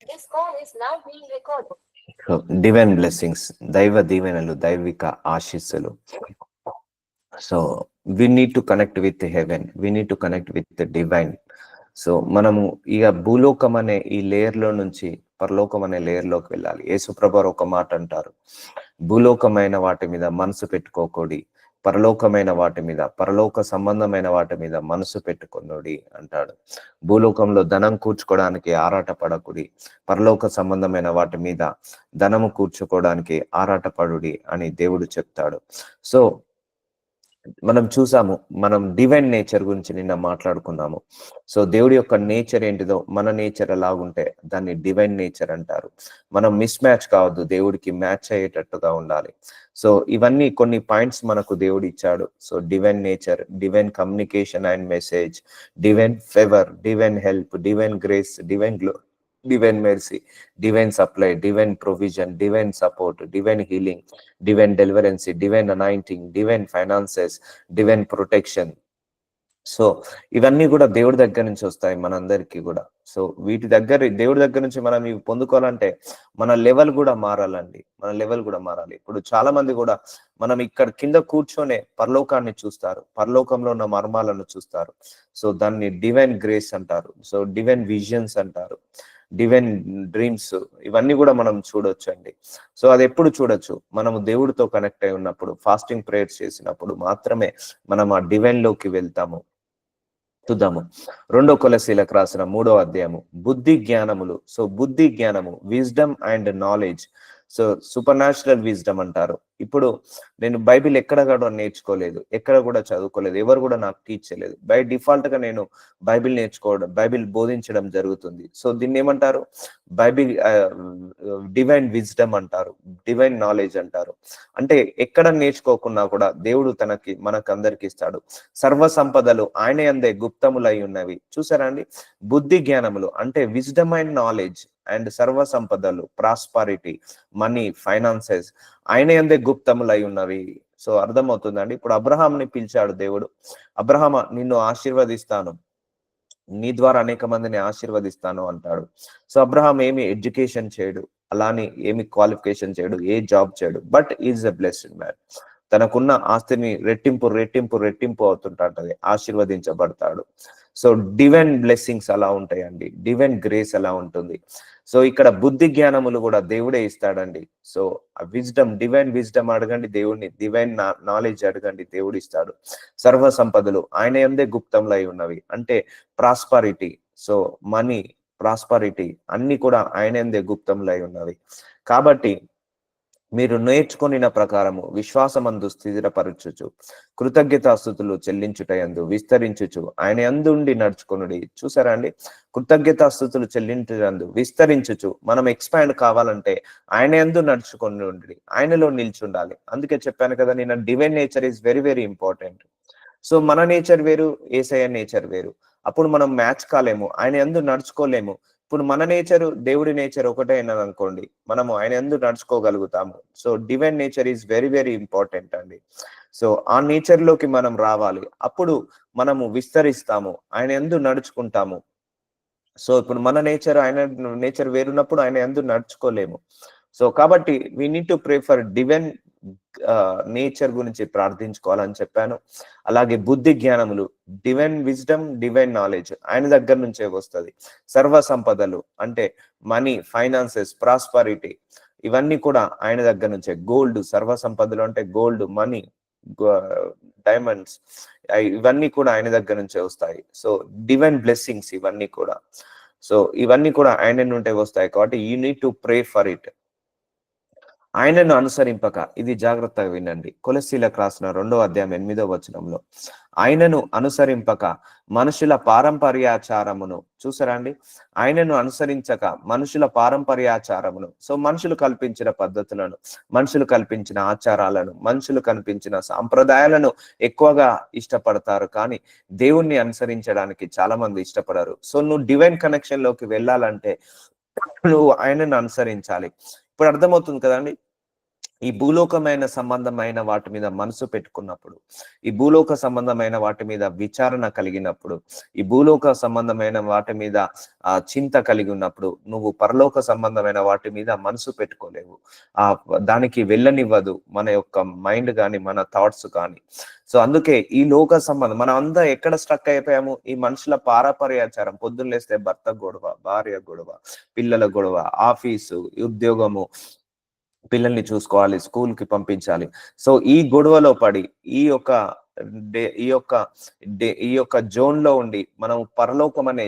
This call is now being recorded. So divine blessings, దైవ దీవెనలు, దైవిక ఆశీస్సులు. So we need to connect with heaven, we need to connect with divine. So మనము ఇక భూలోకం అనే ఈ లేయర్ లో నుంచి పరలోకం అనే లేయర్ లోకి వెళ్ళాలి. యేసుప్రభు ఒక మాట అంటారు, భూలోకమైన వాటి మీద మనసు పెట్టుకోకూడి, పరలోకమైన వాటి మీద, పరలోక సంబంధమైన వాటి మీద మనసు పెట్టుకున్నోడి అంటాడు. భూలోకంలో ధనం కూర్చుకోవడానికి ఆరాటపడకుడి, పరలోక సంబంధమైన వాటి మీద ధనము కూర్చుకోవడానికి ఆరాటపడుడి అని దేవుడు చెప్తాడు. సో మనం చూసాము, మనం డివైన్ నేచర్ గురించి నిన్న మాట్లాడుకున్నాము. సో దేవుడి యొక్క నేచర్ ఏంటిదో, మన నేచర్ ఎలాగుంటే దాన్ని డివైన్ నేచర్ అంటారు. మనం మిస్ మ్యాచ్ కావద్దు, దేవుడికి మ్యాచ్ అయ్యేటట్టుగా ఉండాలి. సో ఇవన్నీ కొన్ని పాయింట్స్ మనకు దేవుడు ఇచ్చాడు. So divine nature, divine communication and message, divine favour, divine help, divine grace, divine glow, divine mercy, divine supply, divine provision, divine support, divine healing, divine deliverance, divine anointing, divine finances, divine protection. So ఇవన్నీ కూడా దేవుడి దగ్గర నుంచి వస్తాయి మనందరికీ కూడా. So వీటి దగ్గర, దేవుడి దగ్గర నుంచి మనం ఇవి పొందుకోవాలంటే మన లెవెల్ కూడా మారాలండి, మన లెవెల్ కూడా మారాలి. ఇప్పుడు చాలా మంది కూడా మనం ఇక్కడ కింద కూర్చొనే పరలోకాన్ని చూస్తారు, పరలోకంలో ఉన్న మర్మాలను చూస్తారు. సో దాన్ని డివైన్ గ్రేస్ అంటారు, సో డివైన్ విజన్స్ అంటారు, డివైన్ డ్రీమ్స్, ఇవన్నీ కూడా మనం చూడొచ్చు అండి. సో అది ఎప్పుడు చూడొచ్చు, మనము దేవుడితో కనెక్ట్ అయి ఉన్నప్పుడు, ఫాస్టింగ్ ప్రేయర్స్ చేసినప్పుడు మాత్రమే మనం ఆ డివైన్ లోకి వెళ్తాము. చూద్దాము 2 కొలస్సీలకు రాసిన 3వ అధ్యాయము, బుద్ధి జ్ఞానములు. సో బుద్ధి జ్ఞానము, wisdom and knowledge. So super natural wisdom అంటారు. ఇప్పుడు నేను బైబిల్ ఎక్కడ కూడా నేర్చుకోలేదు, ఎక్కడ కూడా చదువుకోలేదు, ఎవరు కూడా నాకు టీచ్ చేయలేదు. బై డిఫాల్ట్ గా నేను బైబిల్ నేర్చుకోవడం, బైబిల్ బోధించడం జరుగుతుంది. సో దీన్ని ఏమంటారు, బైబిల్ డివైన్ విజ్డమ్ అంటారు, డివైన్ నాలెడ్జ్ అంటారు. అంటే ఎక్కడ నేర్చుకోకున్నా కూడా దేవుడు మనకందరికి ఇస్తాడు. సర్వ సంపదలు ఆయన యందే గుప్తములై ఉన్నవి. చూసారా అండి, బుద్ధి జ్ఞానములు అంటే విజ్డమ్ అండ్ నాలెడ్జ్ అండ్ సర్వ సంపదలు, ప్రాస్పారిటీ, మనీ, ఫైనాన్సెస్ ఆయన యందే గుప్తములై ఉన్నవి. సో అర్థమవుతుందండి. ఇప్పుడు అబ్రహాంని పిలిచాడు దేవుడు, అబ్రహామ నిన్ను ఆశీర్వదిస్తాను, నీ ద్వారా అనేక మందిని ఆశీర్వదిస్తాను అంటాడు. సో అబ్రహాం ఏమి ఎడ్యుకేషన్ చేయడు, అలానే ఏమి క్వాలిఫికేషన్ చేయడు, ఏ జాబ్ చేయడు, but is a blessed man. తనకున్న ఆస్తిని రెట్టింపు రెట్టింపు రెట్టింపు అవుతుంటది, ఆశీర్వదించబడతాడు. సో డివైన్ బ్లెస్సింగ్స్ అలా ఉంటాయండి, డివైన్ గ్రేస్ అలా ఉంటుంది. సో ఇక్కడ బుద్ధి జ్ఞానములు కూడా దేవుడే ఇస్తాడండి. సో విజ్డమ్, డివైన్ విజ్డమ్ అడగండి దేవుడిని, డివైన్ నాలెడ్జ్ అడగండి దేవుడు ఇస్తాడు. సర్వ సంపదలు ఆయన యందే గుప్తంలై ఉన్నవి అంటే ప్రాస్పారిటీ, సో మనీ, ప్రాస్పారిటీ అన్ని కూడా ఆయన యందే గుప్తంలై ఉన్నవి. కాబట్టి మీరు నేర్చుకొనిన ప్రకారము విశ్వాసమందు స్థిరపరచుచు, కృతజ్ఞతాస్తుతులు చెల్లించుటయందు విస్తరించుచు ఆయన యందుండి నడుచుకొనుడి. చూసారా అండి, కృతజ్ఞతాస్తుతులు చెల్లించుటందు విస్తరించుచు, మనం ఎక్స్పాండ్ కావాలంటే ఆయన యందు నడుచుకొని ఉండి, ఆయనలో నిల్చుండాలి. అందుకే చెప్పాను కదా నేను, divine nature is very very important. So మన నేచర్ వేరు, యేసయ్య నేచర్ వేరు. అప్పుడు మనం మ్యాచ్ కాలేము, ఆయన యందు నడుచుకోలేము. ఇప్పుడు మన నేచరు దేవుడి నేచర్ ఒకటే అయినది అనుకోండి, మనము ఆయన యందు నడుచుకోగలుగుతాము. So divine nature is very very important అండి. సో ఆ నేచర్ లోకి మనం రావాలి, అప్పుడు మనము విస్తరిస్తాము, ఆయన యందు నడుచుకుంటాము. సో ఇప్పుడు మన నేచర్, ఆయన నేచర్ వేరున్నప్పుడు ఆయన యందు నడుచుకోలేము. సో కాబట్టి we need to pray for divine nature గురించి ప్రార్థించుకోవాలని చెప్పాను. అలాగే బుద్ధి జ్ఞానములు, డివైన్ విజ్డమ్, డివైన్ నాలెడ్జ్ ఆయన దగ్గర నుంచే వస్తుంది. సర్వ సంపదలు అంటే మనీ, ఫైనాన్సెస్, ప్రాస్పరిటీ ఇవన్నీ కూడా ఆయన దగ్గర నుంచే. గోల్డ్, సర్వ సంపదలు అంటే గోల్డ్, మనీ, డైమండ్స్ ఇవన్నీ కూడా ఆయన దగ్గర నుంచే వస్తాయి. సో డివైన్ బ్లెస్సింగ్స్ ఇవన్నీ కూడా, సో ఇవన్నీ కూడా ఆయన నుండే వస్తాయి. కాబట్టి you need to pray for it. ఆయనను అనుసరింపక, ఇది జాగ్రత్తగా వినండి, కొలస్సీలకు రాసిన 2వ అధ్యాయం 8వ వచనంలో, ఆయనను అనుసరింపక మనుషుల పారంపర్యాచారమును. చూసారా అండి, ఆయనను అనుసరించక మనుషుల పారంపర్యాచారమును. సో మనుషులు కల్పించిన పద్ధతులను, మనుషులు కల్పించిన ఆచారాలను, మనుషులు కల్పించిన సాంప్రదాయాలను ఎక్కువగా ఇష్టపడతారు, కానీ దేవుణ్ణి అనుసరించడానికి చాలా మంది ఇష్టపడరు. సో నువ్వు డివైన్ కనెక్షన్ లోకి వెళ్ళాలంటే నువ్వు ఆయనను అనుసరించాలి. ఇప్పుడు అర్థమవుతుంది కదండి, ఈ భూలోకమైన సంబంధమైన వాటి మీద మనసు పెట్టుకున్నప్పుడు, ఈ భూలోక సంబంధమైన వాటి మీద విచారణ కలిగినప్పుడు, ఈ భూలోక సంబంధమైన వాటి మీద చింత కలిగి ఉన్నప్పుడు, నువ్వు పరలోక సంబంధమైన వాటి మీద మనసు పెట్టుకోలేవు. దానికి వెళ్ళనివ్వదు మన యొక్క మైండ్ కానీ, మన థాట్స్ కానీ. సో అందుకే ఈ లోక సంబంధం మనం అంతా ఎక్కడ స్ట్రక్ అయిపోయాము? ఈ మనుషుల పారపర్యాచారం, పొద్దున్న లేస్తే భర్త గొడవ, భార్య గొడవ, పిల్లల గొడవ, ఆఫీసు, ఉద్యోగము, పిల్లల్ని చూసుకోవాలి, స్కూల్ కి పంపించాలి. సో ఈ గొడవలో పడి ఈ యొక్క జోన్ లో ఉండి మనం పరలోకం అనే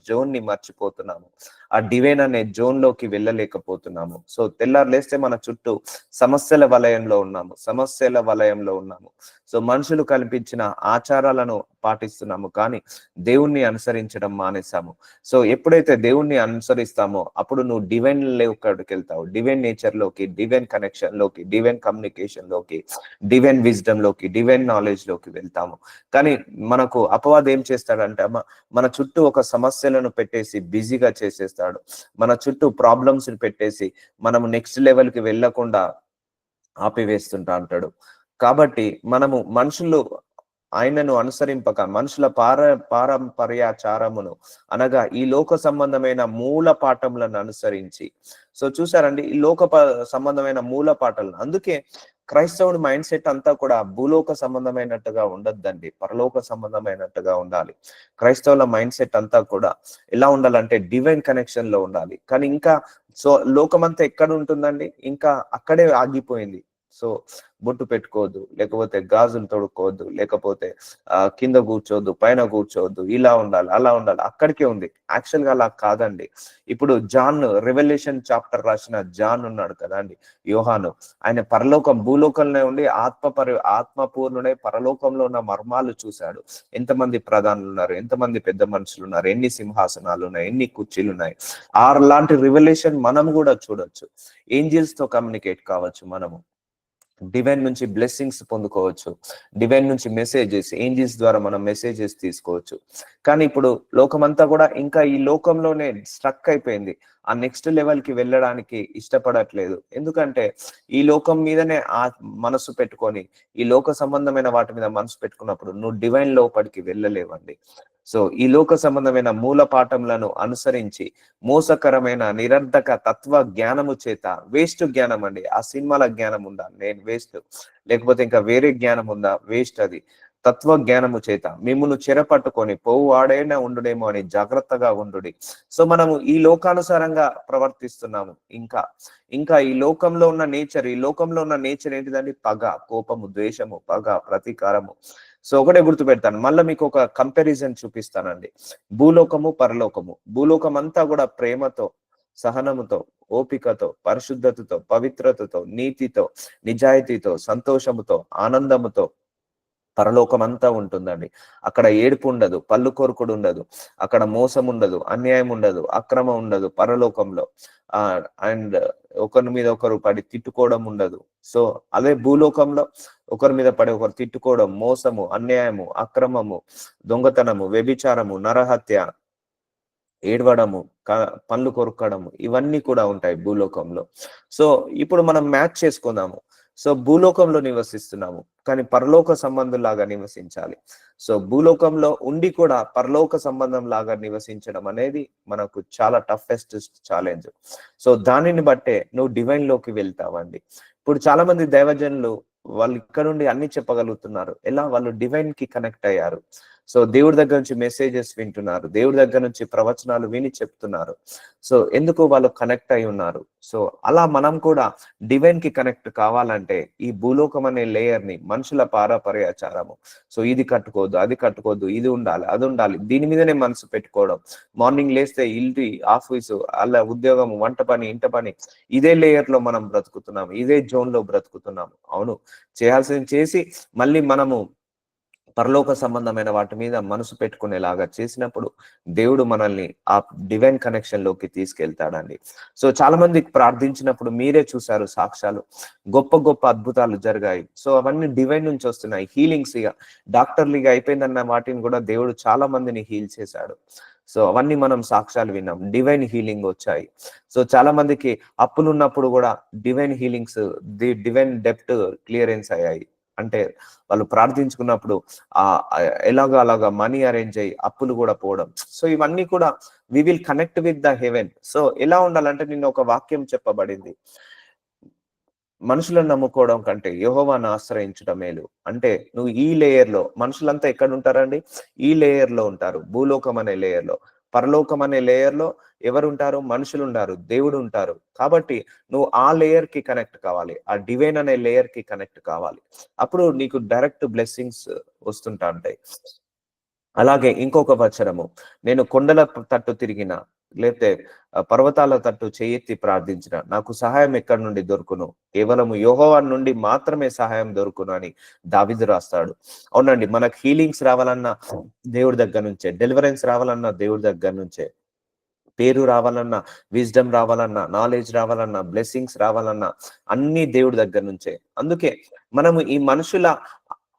జోన్ ని మర్చిపోతున్నాము. ఆ డివైన్ అనే జోన్ లోకి వెళ్ళలేకపోతున్నాము. సో తెల్లారు లేస్తే మన చుట్టూ సమస్యల వలయంలో ఉన్నాము. సో మనుషులు కల్పించిన ఆచారాలను పాటిస్తున్నాము, కానీ దేవుణ్ణి అనుసరించడం మానేసాము. సో ఎప్పుడైతే దేవుణ్ణి అనుసరిస్తామో అప్పుడు నువ్వు డివైన్ లోకి వెళ్తావు, డివైన్ నేచర్ లోకి, డివైన్ కనెక్షన్ లోకి, డివైన్ కమ్యూనికేషన్ లోకి, డివైన్ విజ్డమ్ లోకి, డివైన్ నాలెడ్జ్ లోకి వెళ్తాము. కానీ మనకు అపవాదం ఏం చేస్తాడంటే మన చుట్టూ ఒక సమస్యలను పెట్టేసి బిజీగా చేసేస్తాడు. మన చుట్టూ ప్రాబ్లమ్స్ పెట్టేసి మనము నెక్స్ట్ లెవెల్ కి వెళ్ళకుండా ఆపివేస్తుంటా అంటాడు. కాబట్టి మనము మనుషులు ఆయనను అనుసరింపక మనుషుల పారంపర్యాచారమును అనగా ఈ లోక సంబంధమైన మూల పాఠములను అనుసరించి. సో చూసారండి, ఈ లోక సంబంధమైన మూల పాఠాలను. అందుకే క్రైస్తవుడి మైండ్ సెట్ అంతా కూడా భూలోక సంబంధమైనట్టుగా ఉండొద్దండి, పరలోక సంబంధమైనట్టుగా ఉండాలి. క్రైస్తవుల మైండ్ సెట్ అంతా కూడా ఎలా ఉండాలంటే డివైన్ కనెక్షన్ లో ఉండాలి. కానీ ఇంకా సో లోకమంతా ఎక్కడ ఉంటుందండి? ఇంకా అక్కడే ఆగిపోయింది. సో బొట్టు పెట్టుకోవద్దు, లేకపోతే గాజులు తొడుక్కోవద్దు, లేకపోతే కింద కూర్చోవద్దు, పైన కూర్చోవద్దు, ఇలా ఉండాలి, అలా ఉండాలి, అక్కడికే ఉంది. యాక్చువల్ గా అలా కాదండి. ఇప్పుడు జాన్, రెవల్యూషన్ చాప్టర్ రాసిన జాన్ ఉన్నాడు కదా అండి, యోహాను, ఆయన భూలోకంలో ఉండి ఆత్మపూర్ణుడై పరలోకంలో ఉన్న మర్మాలు చూశాడు. ఎంతమంది ప్రధానులు ఉన్నారు, ఎంతమంది పెద్ద మనుషులు ఉన్నారు, ఎన్ని సింహాసనాలు ఉన్నాయి, ఎన్ని కుర్చీలు ఉన్నాయి. లాంటి రివల్యూషన్ మనం కూడా చూడొచ్చు. ఏంజిల్స్ తో కమ్యూనికేట్ కావచ్చు, మనము డివైన్ నుంచి బ్లెస్సింగ్స్ పొందుకోవచ్చు, డివైన్ నుంచి మెసేజెస్, ఏంజిల్స్ ద్వారా మనం మెసేజెస్ తీసుకోవచ్చు. కానీ ఇప్పుడు లోకమంతా కూడా ఇంకా ఈ లోకంలోనే స్ట్రక్ అయిపోయింది. ఆ నెక్స్ట్ లెవెల్ కి వెళ్ళడానికి ఇష్టపడట్లేదు. ఎందుకంటే ఈ లోకం మీదనే మనసు పెట్టుకొని, ఈ లోక సంబంధమైన వాటి మీద మనసు పెట్టుకున్నప్పుడు నువ్వు డివైన్ లోపలికి వెళ్ళలేవండి. సో ఈ లోక సంబంధమైన మూల పాఠములను అనుసరించి మోసకరమైన నిరర్ధక తత్వ జ్ఞానము చేత, వేస్ట్ జ్ఞానం అండి, ఆ సినిమాల జ్ఞానం ఉందా? నేను వేస్ట్, లేకపోతే ఇంకా వేరే జ్ఞానం ఉందా? వేస్ట్. అది తత్వ జ్ఞానము చేత మిమ్మును చెరపట్టుకొని పోవు వాడైనా ఉండునేమో అని జాగ్రత్తగా ఉండుడి. సో మనము ఈ లోకానుసారంగా ప్రవర్తిస్తున్నాము. ఇంకా ఈ లోకంలో ఉన్న నేచర్ ఏంటిదండి? పగ, కోపము, ద్వేషము, పగ, ప్రతీకారము. సో ఒకటే గుర్తు పెడతాను, మళ్ళీ మీకు ఒక కంపారిజన్ చూపిస్తానండి. భూలోకము, పరలోకము. భూలోకం అంతా కూడా ప్రేమతో, సహనముతో, ఓపికతో, పరిశుద్ధతతో, పవిత్రతతో, నీతితో, నిజాయితీతో, సంతోషముతో, ఆనందముతో పరలోకం అంతా ఉంటుందండి. అక్కడ ఏడుపు ఉండదు, పళ్ళు కొరుకుడు ఉండదు, అక్కడ మోసం ఉండదు, అన్యాయం ఉండదు, అక్రమం ఉండదు పరలోకంలో. అండ్ ఒకరి మీద ఒకరు పడి తిట్టుకోవడం ఉండదు. సో అదే భూలోకంలో ఒకరి మీద పడి ఒకరు తిట్టుకోవడం, మోసము, అన్యాయము, అక్రమము, దొంగతనము, వ్యభిచారము, నరహత్య, ఏడవడము, పళ్ళు కొరుకడము, ఇవన్నీ కూడా ఉంటాయి భూలోకంలో. సో ఇప్పుడు మనం మ్యాచ్ చేసుకుందాము. సో భూలోకంలో నివసిస్తున్నాము, కానీ పరలోక సంబంధం లాగా నివసించాలి. సో భూలోకంలో ఉండి కూడా పరలోక సంబంధం లాగా నివసించడం అనేది మనకు చాలా టఫెస్ట్ ఛాలెంజ్. సో దానిని బట్టే నువ్వు డివైన్ లోకి వెళ్తావండి. ఇప్పుడు చాలా మంది దైవజనులు వాళ్ళు ఇక్కడ నుండి అన్ని చెప్పగలుగుతున్నారు. ఎలా? వాళ్ళు డివైన్ కి కనెక్ట్ అయ్యారు. సో దేవుడి దగ్గర నుంచి మెసేజెస్ వింటున్నారు, దేవుడి దగ్గర నుంచి ప్రవచనాలు విని చెప్తున్నారు. సో ఎందుకు? వాళ్ళు కనెక్ట్ అయి ఉన్నారు. సో అలా మనం కూడా డివైన్ కి కనెక్ట్ కావాలంటే ఈ భూలోకం అనే లేయర్ ని, మనుషుల పారపర్యాచారము, సో ఇది కట్టుకోవద్దు, అది కట్టుకోవద్దు, ఇది ఉండాలి, అది ఉండాలి, దీని మీదనే మనసు పెట్టుకోవడం. మార్నింగ్ లేస్తే ఇంటి, ఆఫీసు, అలా ఉద్యోగం, వంట పని, ఇంట పని, ఇదే లేయర్ లో మనం బ్రతుకుతున్నాము, ఇదే జోన్ లో బ్రతుకుతున్నాము. అవును, చేయాల్సింది చేసి మళ్ళీ మనము పరలోక సంబంధమైన వాటి మీద మనసు పెట్టుకునేలాగా చేసినప్పుడు దేవుడు మనల్ని ఆ డివైన్ కనెక్షన్ లోకి తీసుకెళ్తాడండి. సో చాలా మంది ప్రార్థించినప్పుడు మీరే చూసారు సాక్ష్యాలు, గొప్ప గొప్ప అద్భుతాలు జరిగాయి. సో అవన్నీ డివైన్ నుంచి వస్తున్నాయి. హీలింగ్స్ ఇక డాక్టర్లు ఇక అయిపోయిందన్న వాటిని కూడా దేవుడు చాలా మందిని హీల్ చేశాడు. సో అవన్నీ మనం సాక్ష్యాలు విన్నాం, డివైన్ హీలింగ్ వచ్చాయి. సో చాలా మందికి అప్పులు ఉన్నప్పుడు కూడా డివైన్ హీలింగ్స్, డివైన్ డెప్ట్ క్లియరెన్స్ అయ్యాయి. అంటే వాళ్ళు ప్రార్థించుకున్నప్పుడు అలాగా మనీ అరేంజ్ అయ్యి అప్పులు కూడా పోవడం. సో ఇవన్నీ కూడా we will connect with the heaven. So ఎలా ఉండాలంటే నిన్న ఒక వాక్యం చెప్పబడింది, మనుషులను నమ్ముకోవడం కంటే యెహోవాను ఆశ్రయించడం మేలు. అంటే నువ్వు ఈ లేయర్ లో, మనుషులంతా ఎక్కడ ఉంటారండి? ఈ లేయర్ లో ఉంటారు, భూలోకం అనే లేయర్ లో. పరలోకం అనే లేయర్ లో ఎవరు ఉంటారు? మనుషులు ఉంటారు, దేవుడు ఉంటారు. కాబట్టి నువ్వు ఆ లేయర్ కి కనెక్ట్ కావాలి, ఆ డివైన్ అనే లేయర్ కి కనెక్ట్ కావాలి. అప్పుడు నీకు డైరెక్ట్ బ్లెస్సింగ్స్ వస్తుంటా ఉంటాయి. అలాగే ఇంకొక వచనము, నేను కొండల తట్టు తిరిగిన, లేకపోతే పర్వతాల తట్టు చేయెత్తి ప్రార్థించిన, నాకు సహాయం ఎక్కడి నుండి దొరుకును? కేవలము యెహోవా నుండి మాత్రమే సహాయం దొరుకును అని దావీదు రాస్తాడు. అవునండి, మనకు హీలింగ్స్ రావాలన్నా దేవుడి దగ్గర నుంచే, డెలివరెన్స్ రావాలన్నా దేవుడి దగ్గర నుంచే, పేరు రావాలన్నా, విజ్డమ్ రావాలన్నా, నాలెడ్జ్ రావాలన్నా, బ్లెస్సింగ్స్ రావాలన్నా అన్ని దేవుడి దగ్గర నుంచే. అందుకే మనము ఈ మనుషుల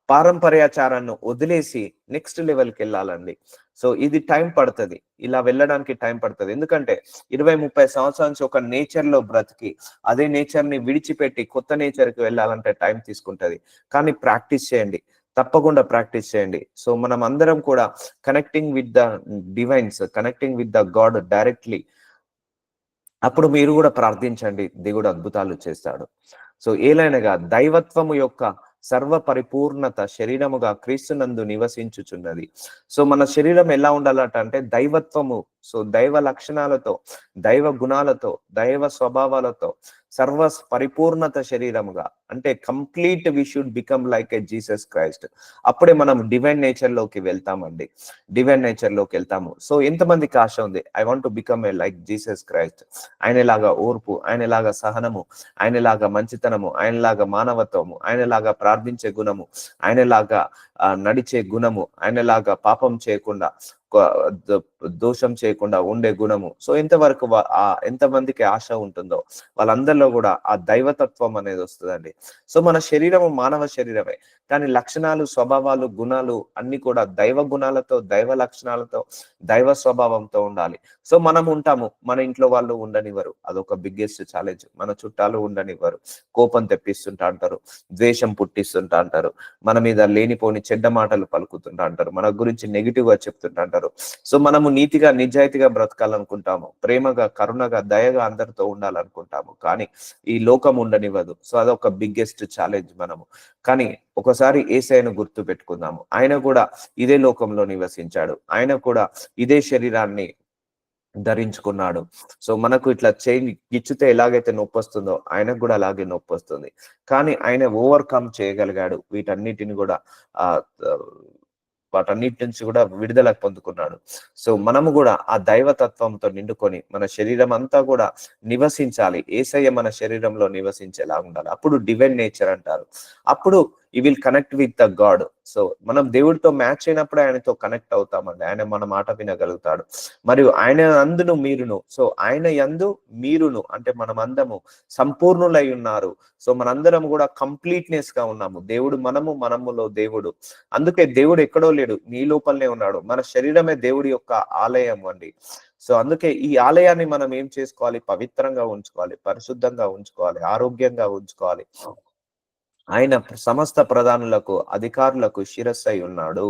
పారంపర్యాచారాన్ని వదిలేసి నెక్స్ట్ లెవెల్కి వెళ్ళాలండి. సో ఇది టైం పడుతుంది, ఇలా వెళ్ళడానికి టైం పడుతుంది. ఎందుకంటే 20-30 సంవత్సరాల నుంచి ఒక నేచర్ లో బ్రతికి అదే నేచర్ ని విడిచిపెట్టి కొత్త నేచర్ కి వెళ్ళాలంటే టైం తీసుకుంటది. కానీ ప్రాక్టీస్ చేయండి, తప్పకుండా ప్రాక్టీస్ చేయండి. సో మనం అందరం కూడా connecting with the divines, connecting with the God directly. అప్పుడు మీరు కూడా ప్రార్థించండి, దేవుడు అద్భుతాలు చేస్తాడు. సో ఏలైనగా దైవత్వము యొక్క సర్వ పరిపూర్ణత శరీరముగా క్రీస్తునందు నివసించుచున్నది. సో మన శరీరం ఎలా ఉండాలట అంటే దైవత్వము, సో దైవ లక్షణాలతో, దైవ గుణాలతో, దైవ స్వభావాలతో సర్వ పరిపూర్ణత శరీరముగా, అంటే complete we should become like a Jesus Christ. అప్పుడే మనం డివైన్ నేచర్ లోకి వెళ్తామండి, డివైన్ నేచర్ లోకి వెళ్తాము. సో ఎంతమందికి ఆశ ఉంది, I want to become a like Jesus Christ? ఆయనలాగా ఓర్పు, ఆయనలాగా సహనము, ఆయనలాగా మంచితనము, ఆయనలాగా మానవత్వము, ఆయనలాగా ప్రార్థించే గుణము, ఆయనలాగా నడిచే గుణము, ఆయనలాగా పాపం చేయకుండా, దోషం చేయకుండా ఉండే గుణము. సో ఎంతవరకు ఎంతమందికి ఆశ ఉంటుందో వాళ్ళందరిలో కూడా ఆ దైవతత్వం అనేది వస్తుందండి. సో మన శరీరము మానవ శరీరమే, కానీ లక్షణాలు, స్వభావాలు, గుణాలు అన్ని కూడా దైవ గుణాలతో, దైవ లక్షణాలతో, దైవ స్వభావంతో ఉండాలి. సో మనం ఉంటాము, మన ఇంట్లో వాళ్ళు ఉండనివ్వరు, అదొక బిగ్గెస్ట్ ఛాలెంజ్. మన చుట్టాలు ఉండనివ్వరు, కోపం తెప్పిస్తుంటా అంటారు, ద్వేషం పుట్టిస్తుంటా అంటారు, మన మీద లేనిపోని చెడ్డ మాటలు పలుకుతుంటా అంటారు, మన గురించి నెగిటివ్ గా చెప్తుంటా అంటారు. సో మనము నీతిగా, నిజాయితీగా బ్రతకాలనుకుంటాము, ప్రేమగా, కరుణగా, దయగా అందరితో ఉండాలనుకుంటాము, కానీ ఈ లోకం ఉండనివ్వదు. సో అదొక బిగ్గెస్ట్ ఛాలెంజ్ మనము. కానీ ఒకసారి యేసయ్యను గుర్తు పెట్టుకుందాము, ఆయన కూడా ఇదే లోకంలో నివసించాడు, ఆయన కూడా ఇదే శరీరాన్ని ధరించుకున్నాడు. సో మనకు ఇట్లా చేయి గిచ్చితే ఎలాగైతే నొప్పి వస్తుందో ఆయనకు కూడా అలాగే నొప్పి వస్తుంది, కానీ ఆయన ఓవర్కమ్ చేయగలిగాడు వీటన్నిటిని కూడా. ఆ వాటన్నిటి నుంచి కూడా విడుదల పొందుకున్నాడు. సో మనము కూడా ఆ దైవతత్వంతో నిండుకొని మన శరీరం అంతా కూడా నివసించాలి, యేసయ్య మన శరీరంలో నివసించేలా ఉండాలి. అప్పుడు డివైన్ నేచర్ అంటారు. అప్పుడు you will connect with the God. So మనం దేవుడితో మ్యాచ్ అయినప్పుడే ఆయనతో కనెక్ట్ అవుతామండి, ఆయన మన మాట వినగలుగుతాడు. మరియు ఆయన అందును మీరును, సో ఆయన యందు మీరును అంటే మనం అందము సంపూర్ణులై ఉన్నారు. సో మనందరం కూడా కంప్లీట్నెస్ గా ఉన్నాము, దేవుడు మనము, మనములో దేవుడు. అందుకే దేవుడు ఎక్కడో లేడు, నీ లోపలనే ఉన్నాడు. మన శరీరమే దేవుడి యొక్క ఆలయం అండి. సో అందుకే ఈ ఆలయాన్ని మనం ఏం చేసుకోవాలి? పవిత్రంగా ఉంచుకోవాలి, పరిశుద్ధంగా ఉంచుకోవాలి, ఆరోగ్యంగా ఉంచుకోవాలి. ఆయన సమస్త ప్రధానులకు, అధికారులకు శిరస్సు అయి ఉన్నాడు.